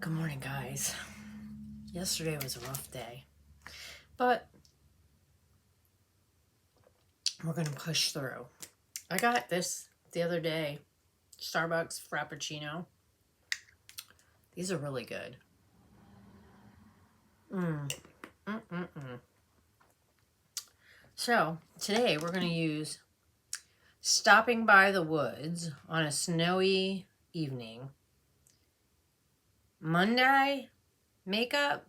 Good morning, guys. Yesterday was a rough day, but we're going to push through. I got this the other day, Starbucks Frappuccino. These are really good. So, today we're going to use Stopping by the Woods on a Snowy Evening. Mvndi makeup?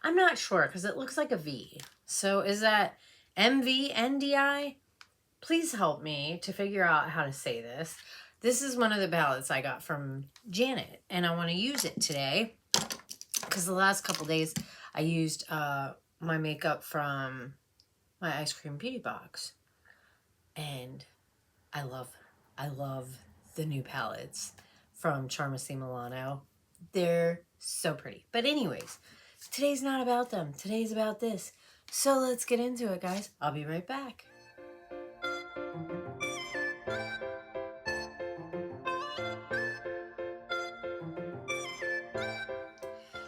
I'm not sure because it looks like a V. So is that Mvndi? Please help me to figure out how to say this. This is one of the palettes I got from Janet, and I want to use it today because the last couple days I used my makeup from my Eyescream Beauty box, and I love the new palettes from Charmasi Milano. They're so pretty. But anyways, today's not about them. Today's about this. So let's get into it, guys. I'll be right back.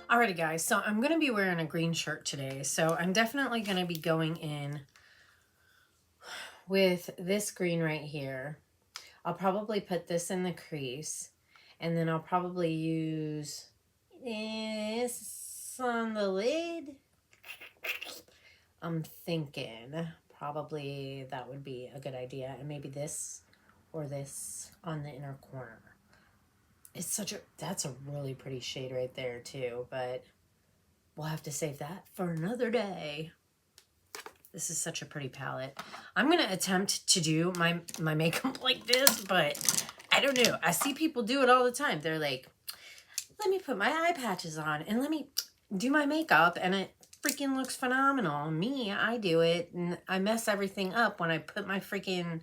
Alrighty, guys. So I'm going to be wearing a green shirt today. So I'm definitely going to be going in with this green right here. I'll probably put this in the crease. And then I'll probably use this on the lid. I'm thinking probably that would be a good idea. And maybe this or this on the inner corner. It's that's a really pretty shade right there too. But we'll have to save that for another day. This is such a pretty palette. I'm going to attempt to do my makeup like this, but I don't know. I see people do it all the time. They're like, let me put my eye patches on and let me do my makeup, and it freaking looks phenomenal. Me, I do it, and I mess everything up when I put my freaking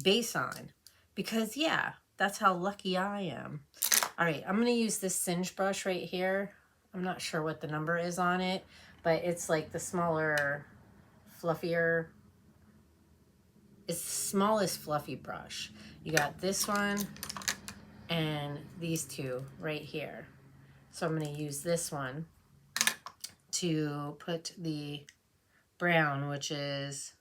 base on. Because, yeah, that's how lucky I am. All right, I'm going to use this Singe brush right here. I'm not sure what the number is on it, but it's like the smaller, fluffier. It's the smallest fluffy brush. You got this one and these two right here. So I'm going to use this one to put the brown, which is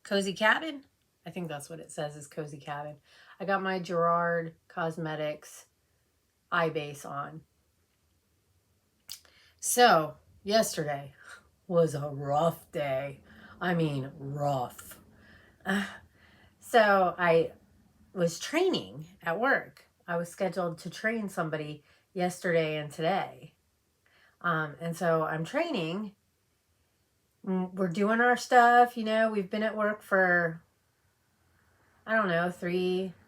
Cozy Cabin. I think that's what it says, is Cozy Cabin. I got my Nomad Cosmetics eye base on. So yesterday was a rough day. I mean, rough. So I was training at work. I was scheduled to train somebody yesterday and today. And so I'm training. We're doing our stuff. You know, we've been at work for, I don't know,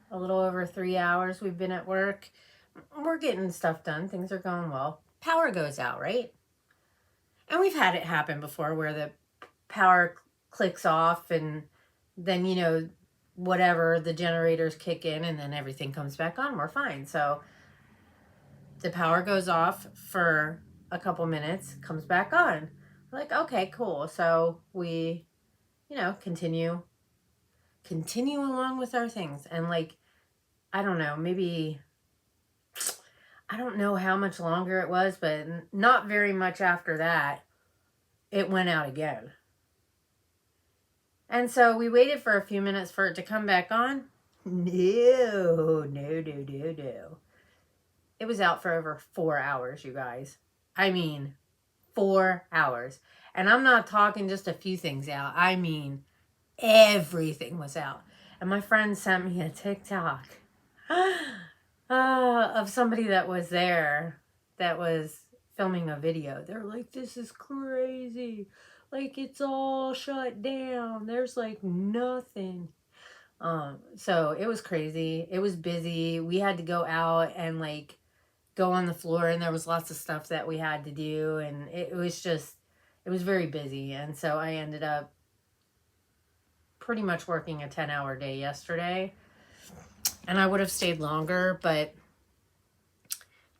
a little over 3 hours. We've been at work. We're getting stuff done. Things are going well. Power goes out, right? And we've had it happen before where the power clicks off and then, you know, whatever, the generators kick in and then everything comes back on. We're fine. So the power goes off for a couple minutes, comes back on. We're like, okay, cool. So we, you know, continue along with our things. And like, I don't know, maybe, I don't know how much longer it was, but not very much after that, it went out again. And so we waited for a few minutes for it to come back on. No. It was out for over 4 hours, you guys. I mean, 4 hours. And I'm not talking just a few things out. I mean, everything was out. And my friend sent me a TikTok of somebody that was there that was filming a video. They're like, this is crazy. Like, it's all shut down. There's like nothing. So it was crazy. It was busy. We had to go out and like go on the floor, and there was lots of stuff that we had to do. And it was very busy. And so I ended up pretty much working a 10-hour day yesterday. And I would have stayed longer, but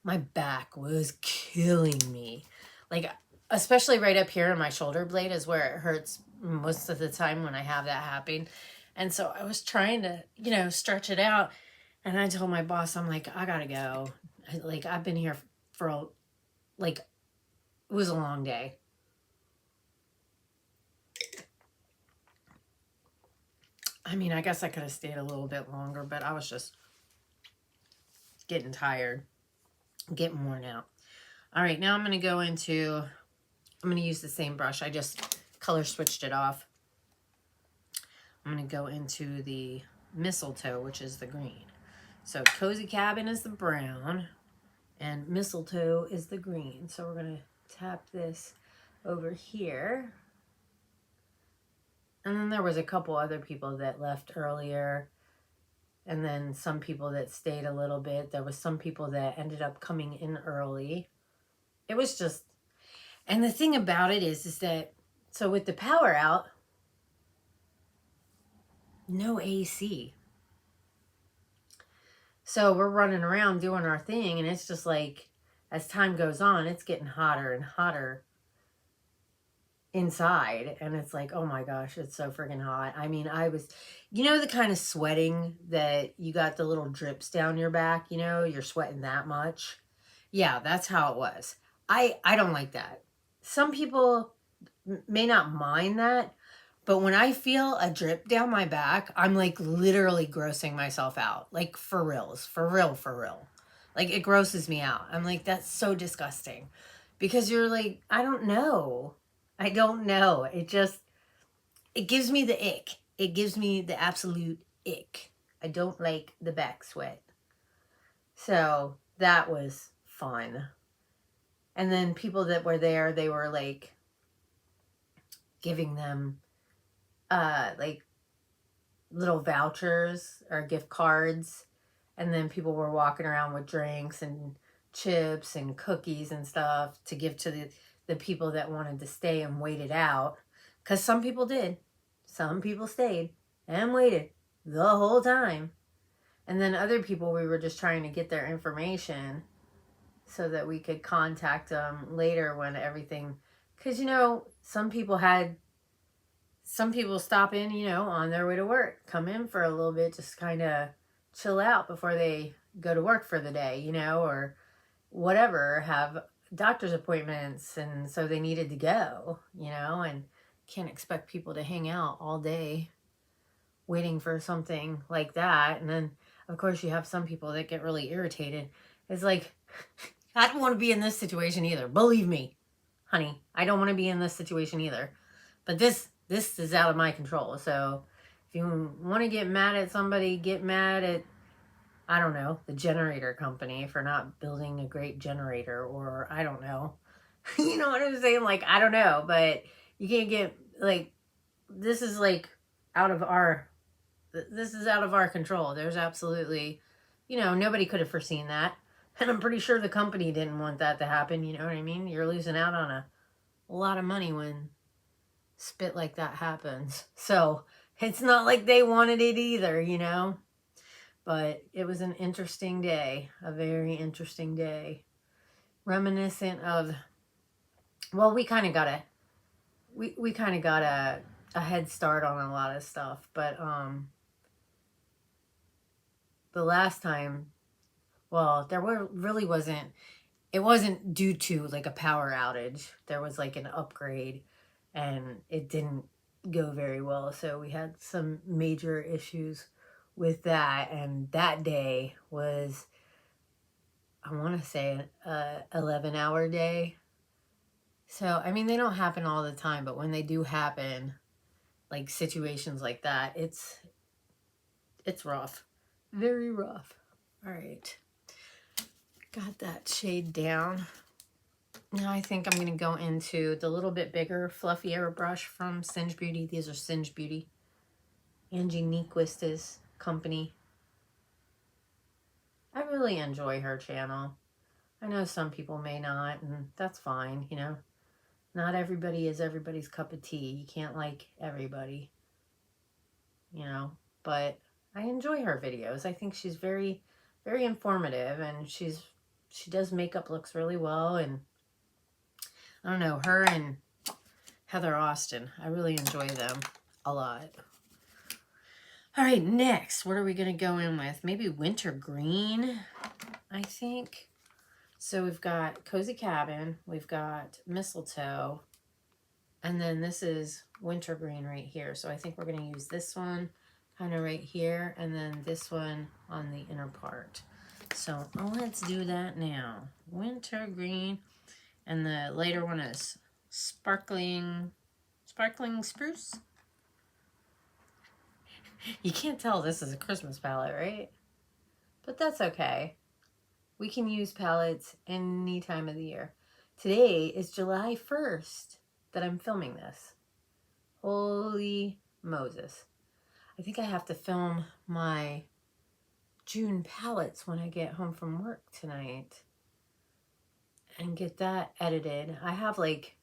my back was killing me. Like, especially right up here in my shoulder blade is where it hurts most of the time when I have that happen. And so I was trying to, you know, stretch it out. And I told my boss, I'm like, I gotta go. Like, I've been here for, like, it was a long day. I mean, I guess I could have stayed a little bit longer, but I was just getting tired, getting worn out. All right, now I'm going to go into, I'm going to use the same brush. I just color switched it off. I'm going to go into the Mistletoe, which is the green. So Cozy Cabin is the brown, and Mistletoe is the green. So we're going to tap this over here. And then there was a couple other people that left earlier, and then some people that stayed a little bit. There was some people that ended up coming in early. It was just, and the thing about it is that, so with the power out, no AC. So we're running around doing our thing, and it's just like, as time goes on, it's getting hotter and hotter inside, and it's like, oh my gosh, it's so freaking hot. I mean, I was, you know, the kind of sweating that you got the little drips down your back, you know, you're sweating that much. Yeah, that's how it was. I don't like that. Some people may not mind that, but when I feel a drip down my back, I'm like literally grossing myself out. Like for reals, for real, for real. Like it grosses me out. I'm like, that's so disgusting. Because you're like, I don't know. I don't know. It just, it gives me the ick. It gives me the absolute ick. I don't like the back sweat. So that was fun. And then people that were there, they were like giving them like little vouchers or gift cards. And then people were walking around with drinks and chips and cookies and stuff to give to the people that wanted to stay and wait it out. Because some people did. Some people stayed and waited the whole time. And then other people, we were just trying to get their information so that we could contact them later when everything, because, you know, some people stop in, you know, on their way to work, come in for a little bit, just kind of chill out before they go to work for the day, you know, or whatever, have doctor's appointments, and so they needed to go, you know, and can't expect people to hang out all day waiting for something like that. And then, of course, you have some people that get really irritated. It's like, I don't want to be in this situation either. Believe me, honey, I don't want to be in this situation either. But this is out of my control. So if you want to get mad at somebody, get mad at, I don't know, the generator company for not building a great generator, or I don't know. You know what I'm saying? Like, I don't know, but you can't get, like, this is like out of our control. There's absolutely, you know, nobody could have foreseen that. And I'm pretty sure the company didn't want that to happen. You know what I mean? You're losing out on a lot of money when spit like that happens. So it's not like they wanted it either, you know? But it was an interesting day, a very interesting day. Reminiscent of, well, we kind of got a head start on a lot of stuff, but the last time, well, it wasn't due to like a power outage. There was like an upgrade and it didn't go very well. So we had some major issues with that. And that day was, I want to say, an 11-hour day. So, I mean, they don't happen all the time, but when they do happen, like situations like that, it's rough. Very rough. All right. Got that shade down. Now I think I'm going to go into the little bit bigger, fluffier brush from Singe Beauty. These are Singe Beauty. Angie Nyquist's company. I really enjoy her channel. I know some people may not, and that's fine, you know. Not everybody is everybody's cup of tea. You can't like everybody, you know. But I enjoy her videos. I think she's very, very informative, and she does makeup looks really well. And I don't know, her and Heather Austin, I really enjoy them a lot. All right, next, what are we going to go in with? Maybe winter green, I think. So we've got Cozy Cabin, we've got Mistletoe, and then this is Wintergreen right here. So I think we're going to use this one kind of right here, and then this one on the inner part. So let's do that now. Wintergreen, and the later one is Sparkling Spruce. You can't tell this is a Christmas palette, right? But that's okay. We can use palettes any time of the year. Today is July 1st that I'm filming this. Holy Moses. I think I have to film my June palettes when I get home from work tonight and get that edited. I have like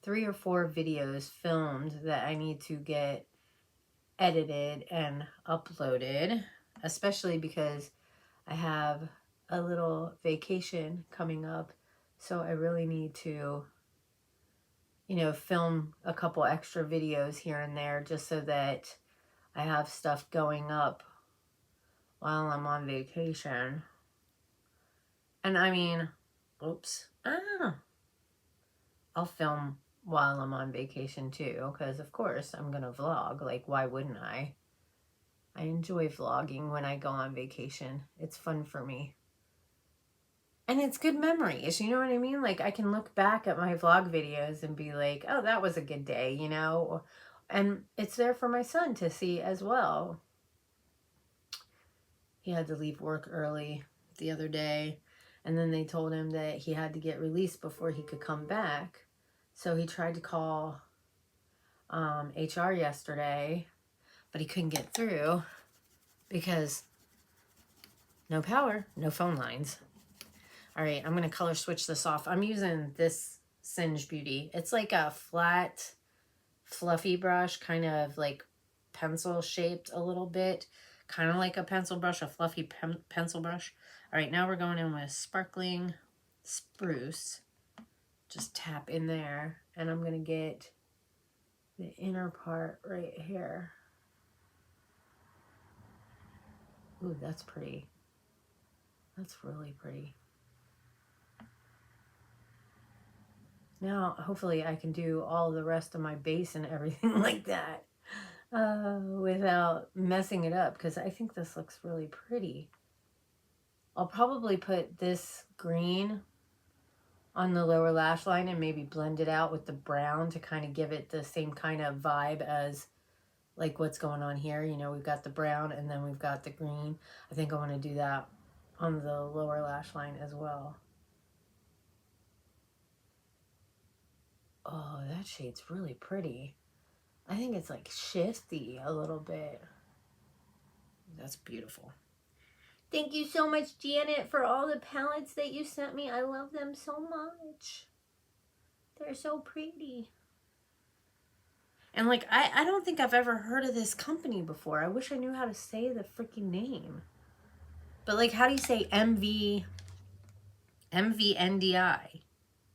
3 or 4 videos filmed that I need to get edited and uploaded, especially because I have a little vacation coming up, so I really need to, you know, film a couple extra videos here and there just so that I have stuff going up while I'm on vacation. And I mean, oops, I'll film while I'm on vacation too, because of course I'm gonna vlog. Like, why wouldn't I? I enjoy vlogging when I go on vacation. It's fun for me. And it's good memories, you know what I mean? Like, I can look back at my vlog videos and be like, oh, that was a good day, you know? And it's there for my son to see as well. He had to leave work early the other day, and then they told him that he had to get released before he could come back. So he tried to call HR yesterday, but he couldn't get through because no power, no phone lines. All right, I'm going to color switch this off. I'm using this Singe Beauty. It's like a flat, fluffy brush, kind of like pencil shaped a little bit. Kind of like a pencil brush, a fluffy pencil brush. All right, now we're going in with Sparkling Spruce. Just tap in there, and I'm going to get the inner part right here. Ooh, that's pretty. That's really pretty. Now, hopefully I can do all the rest of my base and everything like that without messing it up, because I think this looks really pretty. I'll probably put this green on the lower lash line and maybe blend it out with the brown to kind of give it the same kind of vibe as like what's going on here. You know, we've got the brown and then we've got the green. I think I want to do that on the lower lash line as well. Oh, that shade's really pretty. I think it's like shifty a little bit. That's beautiful. Thank you so much, Janet, for all the palettes that you sent me. I love them so much. They're so pretty. And like, I don't think I've ever heard of this company before. I wish I knew how to say the freaking name. But like, how do you say Mvndi?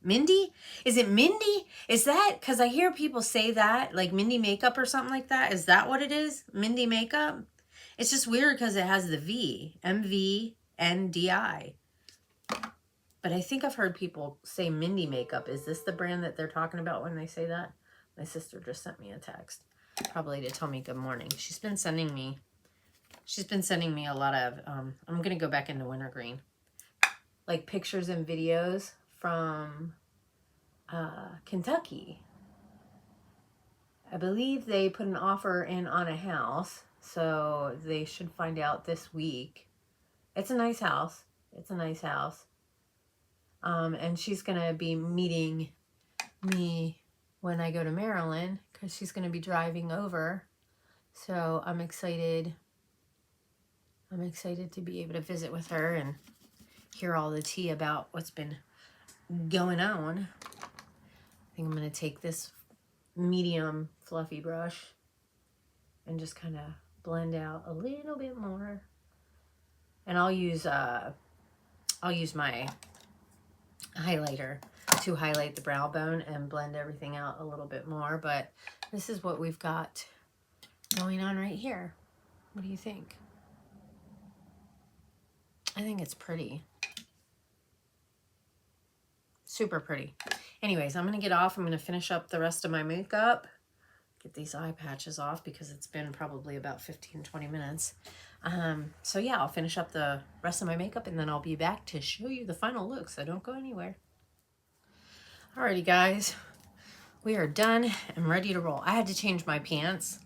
Mindy? Is it Mindy? Is that, because I hear people say that, like Mindy Makeup or something like that. Is that what it is? Mindy Makeup? It's just weird because it has the V. Mvndi. But I think I've heard people say Mindy Makeup. Is this the brand that they're talking about when they say that? My sister just sent me a text, probably to tell me good morning. She's been sending me a lot of, I'm going to go back into Wintergreen, like pictures and videos from Kentucky. I believe they put an offer in on a house, so they should find out this week. It's a nice house. It's a nice house. And she's going to be meeting me when I go to Maryland, because she's going to be driving over. So I'm excited. I'm excited to be able to visit with her and hear all the tea about what's been going on. I think I'm going to take this medium fluffy brush and just kind of blend out a little bit more. And I'll use my highlighter to highlight the brow bone and blend everything out a little bit more. But this is what we've got going on right here. What do you think? I think it's pretty. Super pretty. Anyways, I'm going to get off. I'm going to finish up the rest of my makeup. Get these eye patches off because it's been probably about 15-20 minutes. So yeah, I'll finish up the rest of my makeup and then I'll be back to show you the final look, so don't go anywhere. Alrighty guys, we are done and ready to roll. I had to change my pants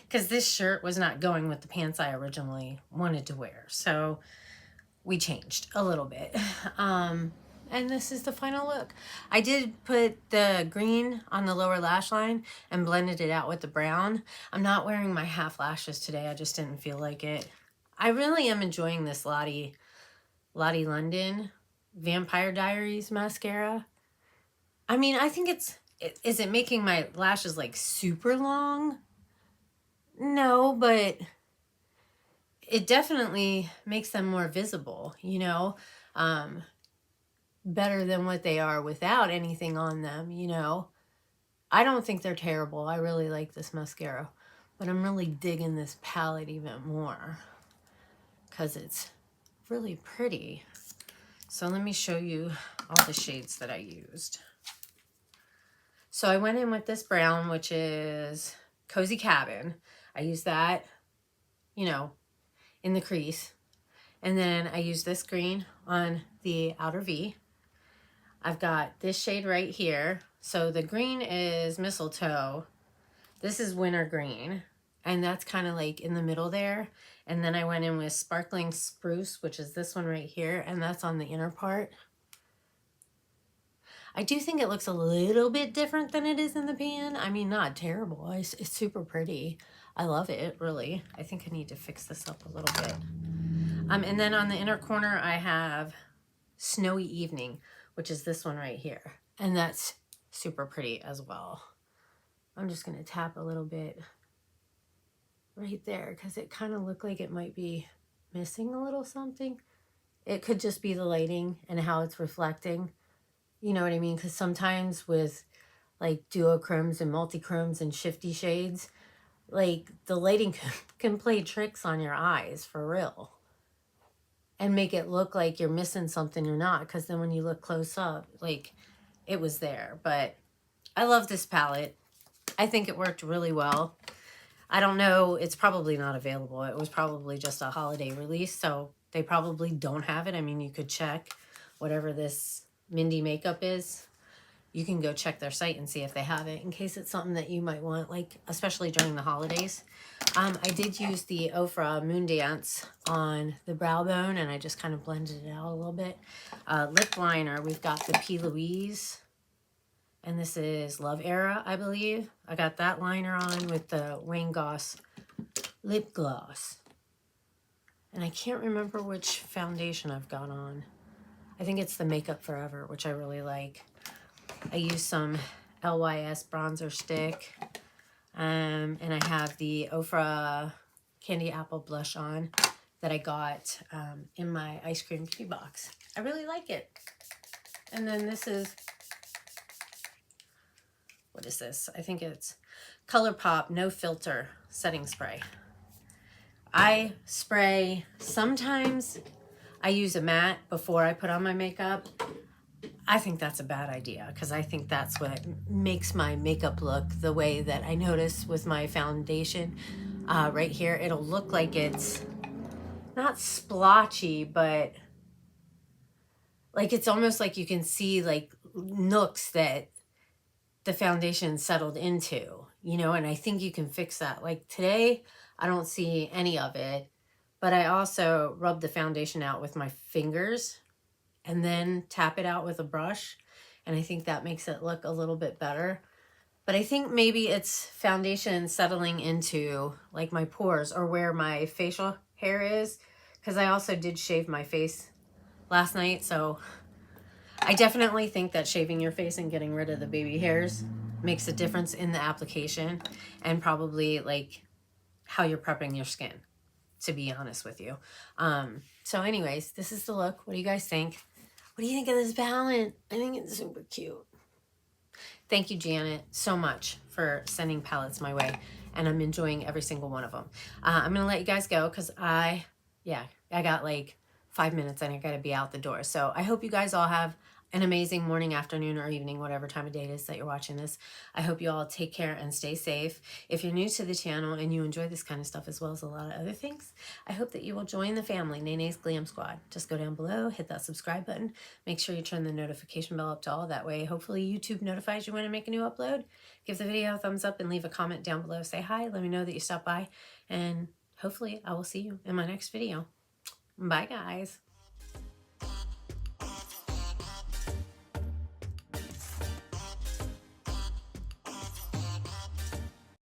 because this shirt was not going with the pants I originally wanted to wear. So we changed a little bit. And this is the final look. I did put the green on the lower lash line and blended it out with the brown. I'm not wearing my half lashes today. I just didn't feel like it. I really am enjoying this Lottie London Vampire Diaries mascara. I mean, I think is it making my lashes like super long? No, but it definitely makes them more visible, you know? Better than what they are without anything on them, you know. I don't think they're terrible. I really like this mascara, but I'm really digging this palette even more because it's really pretty. So let me show you all the shades that I used. So I went in with this brown, which is Cozy Cabin. I used that, you know, in the crease. And then I used this green on the outer V. I've got this shade right here. So the green is Mistletoe. This is Winter Green. And that's kind of like in the middle there. And then I went in with Sparkling Spruce, which is this one right here. And that's on the inner part. I do think it looks a little bit different than it is in the pan. I mean, not terrible. It's super pretty. I love it, really. I think I need to fix this up a little bit. And then on the inner corner, I have Snowy Evening, which is this one right here. And that's super pretty as well. I'm just going to tap a little bit right there because it kind of looked like it might be missing a little something. It could just be the lighting and how it's reflecting. You know what I mean? Because sometimes with like duochromes and multichromes and shifty shades, like the lighting can play tricks on your eyes for real. And make it look like you're missing something you're not. Because then when you look close up, like, it was there. But I love this palette. I think it worked really well. I don't know. It's probably not available. It was probably just a holiday release. So they probably don't have it. I mean, you could check whatever this Mvndi makeup is. You can go check their site and see if they have it in case it's something that you might want, like, especially during the holidays. I did use the Ofra Moondance on the brow bone, and I just kind of blended it out a little bit. Lip liner, we've got the P. Louise, and this is Love Era, I believe. I got that liner on with the Wayne Goss lip gloss. And I can't remember which foundation I've got on. I think it's the Makeup Forever, which I really like. I use some LYS bronzer stick. And I have the Ofra Candy Apple blush on that I got in my Eyescream Beauty box. I really like it. And then this is, what is this? I think it's ColourPop No Filter Setting Spray. I spray, sometimes I use a matte before I put on my makeup. I think that's a bad idea because I think that's what makes my makeup look the way that I notice with my foundation right here. It'll look like it's not splotchy, but like it's almost like you can see like nooks that the foundation settled into, you know, and I think you can fix that. Like today, I don't see any of it, but I also rub the foundation out with my fingers and then tap it out with a brush. And I think that makes it look a little bit better. But I think maybe it's foundation settling into like my pores or where my facial hair is. Because I also did shave my face last night. So I definitely think that shaving your face and getting rid of the baby hairs makes a difference in the application. And probably like how you're prepping your skin, to be honest with you. So anyways, this is the look. What do you guys think? What do you think of this palette? I think it's super cute. Thank you, Janet, so much for sending palettes my way. And I'm enjoying every single one of them. I'm going to let you guys go because I got like 5 minutes and I got to be out the door. So I hope you guys all have an amazing morning, afternoon, or evening, whatever time of day it is that you're watching this. I hope you all take care and stay safe. If you're new to the channel and you enjoy this kind of stuff as well as a lot of other things, I hope that you will join the family, Nene's Glam Squad. Just go down below, hit that subscribe button. Make sure you turn the notification bell up to all. That way, hopefully YouTube notifies you when I make a new upload. Give the video a thumbs up and leave a comment down below. Say hi. Let me know that you stopped by. And hopefully I will see you in my next video. Bye, guys.